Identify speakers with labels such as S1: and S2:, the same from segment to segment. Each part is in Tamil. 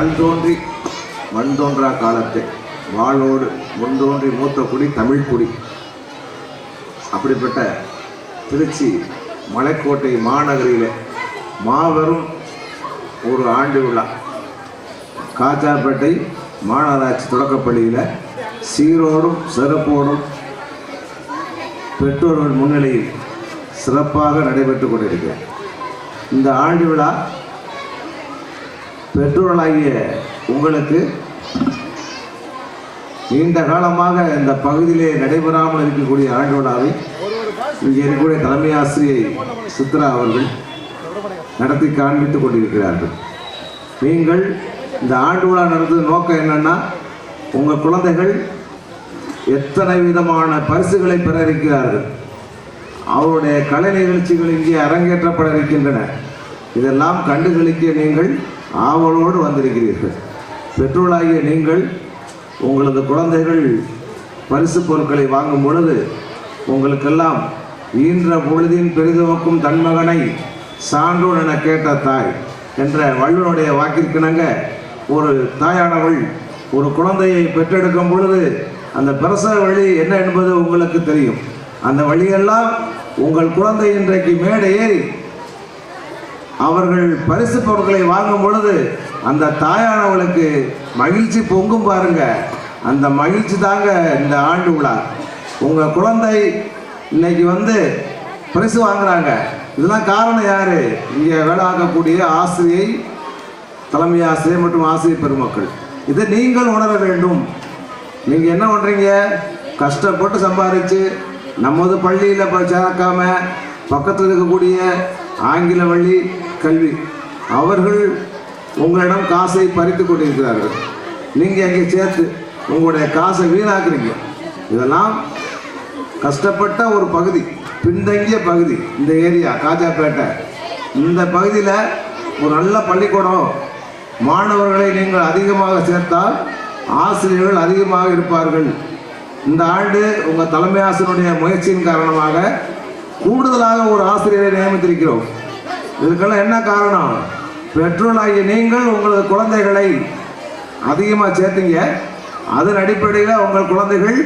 S1: கண் தோன்றி மண் தோன்றா காலத்தை வாளோடு முன்தோன்றி மூத்த குடி தமிழ் குடி. அப்படிப்பட்ட திருச்சி மலைக்கோட்டை மாநகரில் மாபெரும் ஒரு ஆண்டு விழா காஜாப்பேட்டை மாநகராட்சி தொடக்கப்பள்ளியில் சீரோடும் சிறப்போடும் பெற்றோர்கள் முன்னிலையில் சிறப்பாக நடைபெற்று கொண்டிருக்கிறது. இந்த ஆண்டு விழா பெற்றோர்களாகிய உங்களுக்கு நீண்ட காலமாக இந்த பகுதியிலே நடைபெறாமல் இருக்கக்கூடிய ஆண்டு விழாவை இங்கே இருக்கக்கூடிய தலைமை ஆசிரியை சித்ரா அவர்கள் நடத்தி காண்பித்துக் கொண்டிருக்கிறார்கள். நீங்கள் இந்த ஆண்டு விழா நடத்தும் நோக்கம் என்னன்னா, உங்கள் குழந்தைகள் எத்தனை விதமான பரிசுகளை பெற இருக்கிறார்கள், அவருடைய கலை நிகழ்ச்சிகள் இங்கே அரங்கேற்றப்பட இருக்கின்றன. இதெல்லாம் கண்டுகளிக்க நீங்கள் ஆவலோடு வந்திருக்கிறீர்கள். பெற்றோர்களாகிய நீங்கள் உங்களது குழந்தைகள் பரிசு பொருட்களை வாங்கும் பொழுது உங்களுக்கெல்லாம் ஈன்ற பொழுதின் பெரிதுவக்கும் தன்மகனை சான்றோன் என கேட்ட தாய் என்ற வள்ளுவனுடைய வாக்கிற்கிணங்க ஒரு தாயானவள் ஒரு குழந்தையை பெற்றெடுக்கும் பொழுது அந்த பிரசவ வழி என்ன என்பது உங்களுக்கு தெரியும். அந்த வழியெல்லாம் உங்கள் குழந்தை இன்றைக்கு மேடை ஏறி அவர்கள் பரிசு பொருட்களை வாங்கும் பொழுது அந்த தாயானவளுக்கு மகிழ்ச்சி பொங்கும் பாருங்க. அந்த மகிழ்ச்சி தாங்க இந்த ஆண்டு விழா. உங்கள் குழந்தை இன்னைக்கு பரிசு வாங்குறாங்க. இதெல்லாம் காரணம் யாரு? இங்கே வேலை ஆகக்கூடிய ஆசிரியை, தலைமை ஆசிரியர் மற்றும் ஆசிரியர் பெருமக்கள். இதை நீங்கள் உணர வேண்டும். நீங்கள் என்ன பண்ணுறீங்க? கஷ்டப்பட்டு சம்பாதிச்சு நமது பள்ளியில் சேர்க்காம பக்கத்தில் இருக்கக்கூடிய ஆங்கில வழி கல்வி அவர்கள் உங்களிடம் காசை பறித்து கொண்டிருக்கிறார்கள். நீங்கள் அங்கே சேர்த்து உங்களுடைய காசை வீணாக்குறீங்க. இதெல்லாம் கஷ்டப்பட்ட ஒரு பகுதி, பின்தங்கிய பகுதி. இந்த ஏரியா காஜாப்பேட்டை, இந்த பகுதியில் ஒரு நல்ல பள்ளிக்கூடம், மாணவர்களை நீங்கள் அதிகமாக சேர்த்தால் ஆசிரியர்கள் அதிகமாக இருப்பார்கள். இந்த ஆண்டு உங்கள் தலைமை ஆசிரியருடைய முயற்சியின் காரணமாக கூடுதலாக ஒரு ஆசிரியரை நியமித்திருக்கிறோம். இதுக்கெல்லாம் என்ன காரணம்? பெற்றோராகிய நீங்கள் உங்களது குழந்தைகளை அதிகமாக சேர்த்தீங்க. அதன் அடிப்படையில் உங்கள் குழந்தைகள்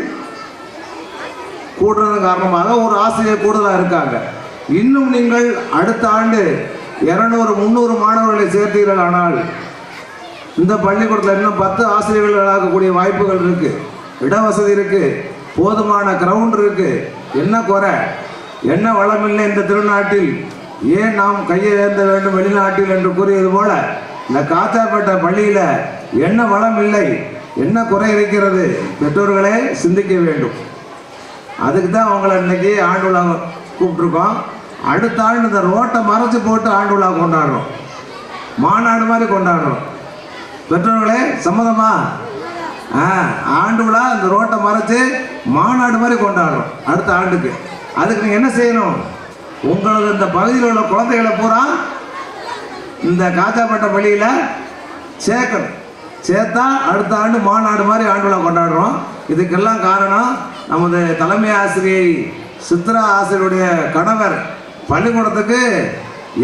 S1: கூடுறது காரணமாக ஒரு ஆசிரியர் கூடுதலாக இருக்காங்க. இன்னும் நீங்கள் அடுத்த ஆண்டு 200-300 மாணவர்களை சேர்த்தீர்கள். ஆனால் இந்த பள்ளிக்கூடத்தில் இன்னும் 10 ஆசிரியர்கள் ஆகக்கூடிய வாய்ப்புகள் இருக்கு, இடவசதி இருக்கு, போதுமான கிரவுண்ட் இருக்கு. என்ன குறை, என்ன வளமில்லை இந்த திருநாட்டில்? ஏன் நாம் கையை ஏந்த வேண்டும் வெளிநாட்டில் என்று கூறியது போல இந்த காஜாப்பேட்டை பள்ளியில் என்ன வளம் இல்லை, என்ன குறை இருக்கிறது? பெற்றோர்களே சிந்திக்க வேண்டும். அதுக்கு தான் அவங்களை இன்னைக்கு ஆண்டு விழா கூப்பிட்டுருக்கோம். அடுத்த ஆண்டு இந்த ரோட்டை மறைச்சு போட்டு ஆண்டு விழா கொண்டாடுறோம், மாநாடு மாதிரி கொண்டாடுறோம். பெற்றோர்களே சம்மதமா? ஆண்டு விழா இந்த ரோட்டை மறைச்சு மாநாடு மாதிரி கொண்டாடுறோம் அடுத்த ஆண்டுக்கு. அதுக்கு நீங்கள் என்ன செய்யணும்? உங்களது இந்த பகுதியில் உள்ள குழந்தைகளை பூரா இந்த காஜாப்பேட்டை பள்ளியில் சேர்க்கணும். சேர்த்தா அடுத்த ஆண்டு மாநாடு மாதிரி ஆண்டு விழா கொண்டாடுறோம். இதுக்கெல்லாம் காரணம் நமது தலைமை ஆசிரியை சித்ரா ஆசிரியருடைய கணவர் பள்ளிக்கூடத்துக்கு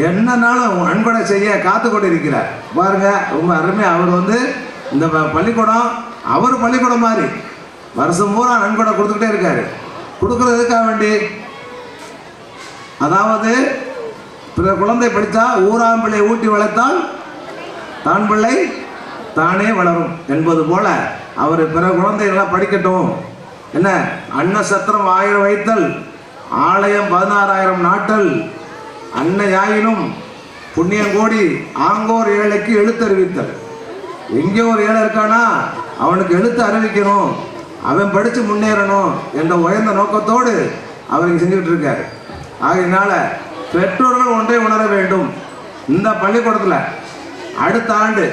S1: என்னன்னாலும் நன்கொடை செய்ய காத்து கொண்டு இருக்கிறார். பாருங்க, ரொம்ப அருமையாக அவர் இந்த பள்ளிக்கூடம் அவர் பள்ளிக்கூடம் மாதிரி வருஷம் பூரா நன்கொடை கொடுத்துக்கிட்டே இருக்காரு. கொடுக்குறது எதுக்காக வேண்டி? அதாவது பிற குழந்தை படித்தா ஊராம் பிள்ளை ஊட்டி வளர்த்தால் தான் பிள்ளை தானே வளரும் என்பது போல அவர் பிற குழந்தைகளாம் படிக்கட்டும். என்ன அன்னசத்திரம் 1000 வைத்தல், ஆலயம் 16,000 நாட்டல், அன்னையாயினும் புண்ணியம் கோடி ஆங்கோர் ஏழைக்கு எழுத்து அறிவித்தல். எங்கே ஒரு ஏழை இருக்கானா அவனுக்கு எழுத்து அறிவிக்கணும், அவன் படித்து முன்னேறணும் என்ற உயர்ந்த நோக்கத்தோடு அவர் செஞ்சுக்கிட்டு இருக்காரு. ஆகையினால பெற்றோர்கள் ஒன்றை உணர வேண்டும். இந்த பள்ளிக்கூடத்தில் அடுத்த ஆண்டு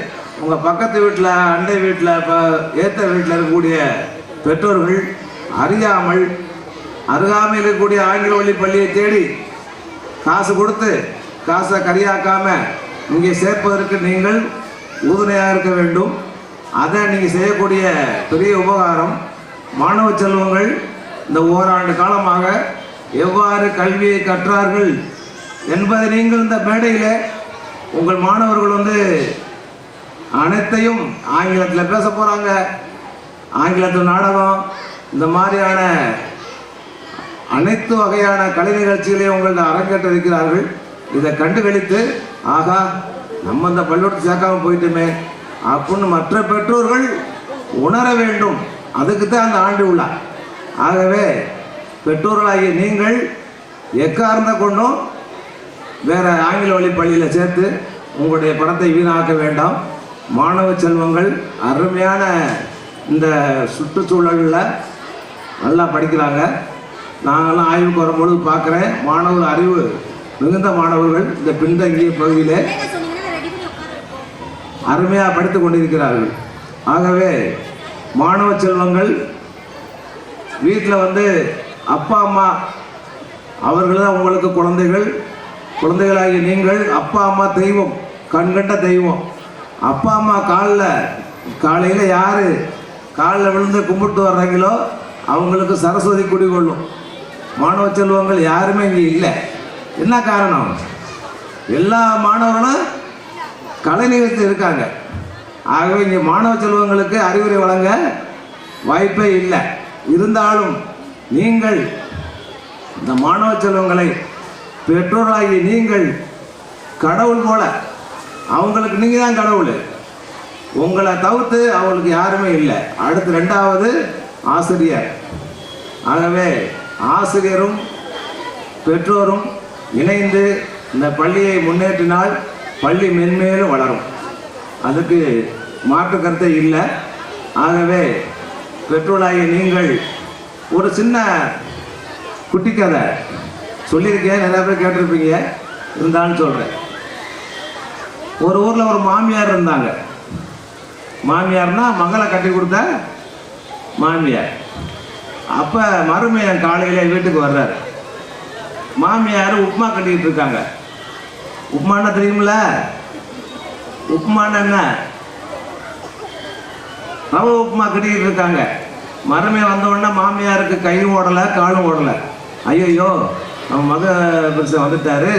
S1: உங்கள் பக்கத்து வீட்டில், அண்டை வீட்டில், இப்போ ஏற்ற வீட்டில் இருக்கக்கூடிய பெற்றோர்கள் அறியாமல் அருகாமையில் இருக்கக்கூடிய ஆங்கில வழி பள்ளியை தேடி காசு கொடுத்து காசை கரியாக்காமல் இங்கே சேர்ப்பதற்கு நீங்கள் உறுதுணையாக இருக்க வேண்டும். அதை நீங்கள் செய்யக்கூடிய பெரிய உபகாரம். மாணவ செல்வங்கள் இந்த ஓராண்டு காலமாக எவ்வாறு கல்வியை கற்றார்கள் என்பதை நீங்கள் இந்த மேடையில் உங்கள் மாணவர்கள் அனைத்தையும் ஆங்கிலத்தில் பேச போகிறாங்க. ஆங்கிலத்தில் நாடகம், இந்த மாதிரியான அனைத்து வகையான கலை நிகழ்ச்சிகளையும் உங்கள்கிட்ட அரங்கேற்ற இருக்கிறார்கள். இதை கண்டுகளித்து ஆகா நம்ம இந்த பள்ளிக்கூடத்தை சேர்க்காம போயிட்டுமே அப்படின்னு மற்ற பெற்றோர்கள் உணர வேண்டும். அதுக்கு தான் அந்த ஆண்டு விழா. ஆகவே பெற்றோர்களாகிய நீங்கள் எக்காரணத்தை கொண்டும் வேற ஆங்கில வழி பள்ளியில் சேர்த்து உங்களுடைய பணத்தை வீணாக்க வேண்டாம். மாணவ செல்வங்கள் அருமையான இந்த சுற்றுச்சூழலில் நல்லா படிக்கிறாங்க. நாங்கள்லாம் ஆய்வுக்கு வரும்பொழுது பார்க்குறேன், மாணவர் அறிவு மிகுந்த மாணவர்கள் இந்த பின்தங்கிய பகுதியிலே அருமையாக படித்து கொண்டிருக்கிறார்கள். ஆகவே மாணவ செல்வங்கள் வீட்டில் வந்து அப்பா அம்மா அவர்கள் தான் உங்களுக்கு குழந்தைகள். குழந்தைகளாகி நீங்கள் அப்பா அம்மா தெய்வம், கண்கண்ட தெய்வம். அப்பா அம்மா காலையில் யார் காலில் விழுந்து கும்பிட்டு வர்றாங்களோ அவங்களுக்கு சரஸ்வதி குடிகொள்ளும். மாணவ செல்வங்கள் யாருமே இங்கே இல்லை. என்ன காரணம்? எல்லா மாணவர்களும் கலை நிகழ்ச்சி இருக்காங்க. ஆகவே இங்கே மாணவ செல்வங்களுக்கு அறிவுரை வழங்க வாய்ப்பே இல்லை. இருந்தாலும் நீங்கள் இந்த மாணவ செல்வங்களை பெற்றோர்களாகி நீங்கள் கடவுள் போல, அவங்களுக்கு நீங்கள் தான் கடவுள். உங்களை தவிர்த்து அவங்களுக்கு யாருமே இல்லை. அடுத்து ரெண்டாவது ஆசிரியர். ஆகவே ஆசிரியரும் பெற்றோரும் இணைந்து இந்த பள்ளியை முன்னேற்றினால் பள்ளி மென்மேலும் வளரும். அதுக்கு மாற்று கருத்தை இல்லை. ஆகவே பெற்றோராகிய நீங்கள் ஒரு சின்ன குட்டி கதை சொல்லியிருக்கேன், நிறைய பேர் கேட்டிருப்பீங்க, இருந்தாலும் சொல்கிறேன். ஒரு ஊரில் ஒரு மாமியார் இருந்தாங்க. மாமியார்னா மகளை கட்டி கொடுத்த மாமியார். அப்போ மருமையன் காலையில் வீட்டுக்கு வர்றார். மாமியார் உப்புமா கட்டிக்கிட்டு இருக்காங்க. உப்புமானா தெரியுமில்ல? உப்புமானா என்ன? ரவை உப்புமா கட்டிக்கிட்டு இருக்காங்க. மருமையை வந்தவுடனே மாமியாருக்கு கையும் ஓடலை காலும் ஓடலை. ஐயோ நம்ம மக பெருசை வந்துட்டாரு,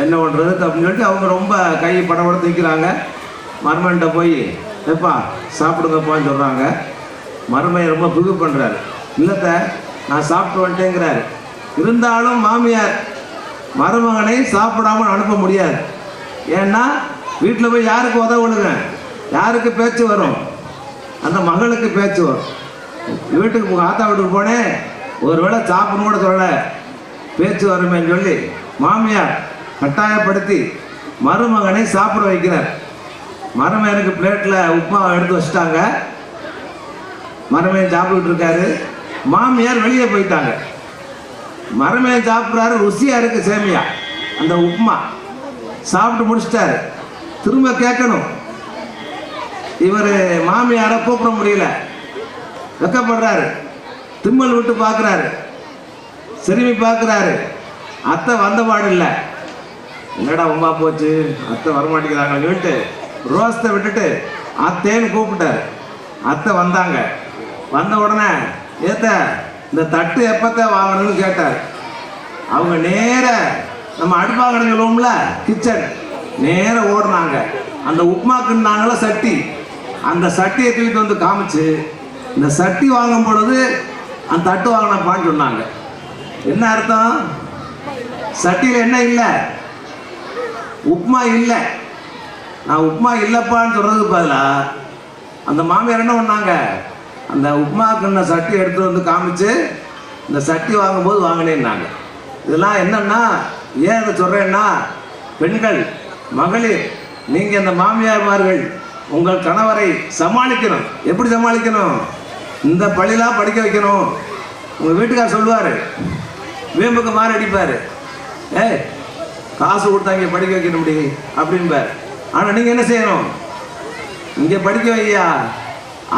S1: என்ன பண்ணுறது அப்படின்னு சொல்லிட்டு அவங்க ரொம்ப கை படப்பட தூக்கிறாங்க. மருமன்கிட்ட போய் எப்பா சாப்பிடுங்கப்பான்னு சொல்கிறாங்க. மருமையை ரொம்ப புது பண்ணுறாரு. இல்லைத்த நான் சாப்பிட்டு வந்துட்டேங்கிறாரு. இருந்தாலும் மாமியார் மருமகனை சாப்பிடாமல் அனுப்ப முடியாது. ஏன்னா வீட்டில் போய் யாருக்கு உதவுடுங்க, யாருக்கு பேச்சு வரும்? அந்த மகளுக்கு பேச்சு வரும். வீட்டுக்கு ஆத்தா வீட்டுக்கு போனேன், ஒரு வேளை சாப்பிடணும் கூட சொல்ல, பேச்சு வருமேன்னு சொல்லி மாமியார் கட்டாயப்படுத்தி மருமகனை சாப்பிட வைக்கிறார். மருமகனுக்கு பிளேட்டில் உப்புமா எடுத்து வச்சுட்டாங்க. மருமகன் சாப்பிட்டுட்டு இருக்காரு. மாமியார் வெளியே போயிட்டாங்க. மருமகன் சாப்பிட்றாரு, ருசியாக இருக்குது சேமியா, அந்த உப்புமா சாப்பிட்டு முடிச்சிட்டாரு. திரும்ப கேட்கணும். இவர் மாமியாரை கூப்பிட முடியல, வெக்கப்படுறாரு. திம்மல் விட்டு பார்க்குறாரு, சிறுமி பார்க்குறாரு. அத்தை வந்தபாடு இல்லை. என்னடா உமா போச்சு, அத்தை வரமாட்டேங்கிறாங்கன்னு சொல்லிட்டு ரோஸ்தை விட்டுட்டு அத்தேன்னு கூப்பிட்டாரு. அத்தை வந்தாங்க. வந்த உடனே ஏத்த இந்த தட்டு எப்பத்த வாங்கணும்னு கேட்டார். அவங்க நேர நம்ம அடுப்பாங்கன்னு சொல்லுவோம்ல, கிச்சன், நேர ஓடுனாங்க. அந்த உப்புமாக்குன்னாங்கள சட்டி, அந்த சட்டியை தூக்கிட்டு வந்து காமிச்சு இந்த சட்டி வாங்கும் பொழுது அந்த தட்டு வாங்கினப்பான்னு சொன்னாங்க. என்ன அர்த்தம்? சட்டியில் என்ன இல்லை? உப்புமா இல்லை. நான் உப்புமா இல்லைப்பான்னு சொல்கிறதுக்கு பதிலாக அந்த மாமியார் என்ன பண்ணாங்க, அந்த உப்புமாக்குன்ன சட்டி எடுத்து வந்து காமிச்சு இந்த சட்டி வாங்கும்போது வாங்கினேன்னாங்க. இதெல்லாம் என்னன்னா, ஏன் அதை சொல்கிறேன்னா, பெண்கள், மகளிர், நீங்கள் இந்த மாமியார்மார்கள் உங்கள் கணவரை சமாளிக்கணும். எப்படி சமாளிக்கணும்? இந்த பள்ளிலாம் படிக்க வைக்கணும். உங்கள் வீட்டுக்கார் சொல்லுவார், வீம்புக்கு மாறி அடிப்பார். காசு கொடுத்தா இங்கே படிக்க வைக்கணும் முடி அப்படின்பார். ஆனால் நீங்கள் என்ன செய்யணும்? இங்கே படிக்க வையா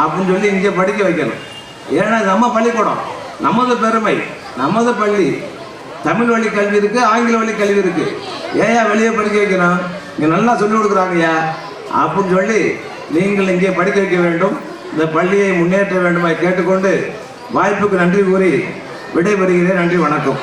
S1: அப்படின்னு சொல்லி இங்கே படிக்க வைக்கணும். ஏன்னா நம்ம பள்ளிக்கூடம், நமது பெருமை, நமது பள்ளி. தமிழ் வழி கல்வி இருக்குது, ஆங்கில வழி கல்வி இருக்குது. ஏயா வெளியே படிக்க வைக்கணும்? இங்கே நல்லா சொல்லிக் கொடுக்குறாங்கய்யா அப்படின்னு சொல்லி நீங்கள் இங்கே படிக்க வைக்க வேண்டும். இந்த பள்ளியை முன்னேற்ற வேண்டுமா கேட்டுக்கொண்டு வாய்ப்புக்கு நன்றி கூறி விடைபெறுகிறேன். நன்றி, வணக்கம்.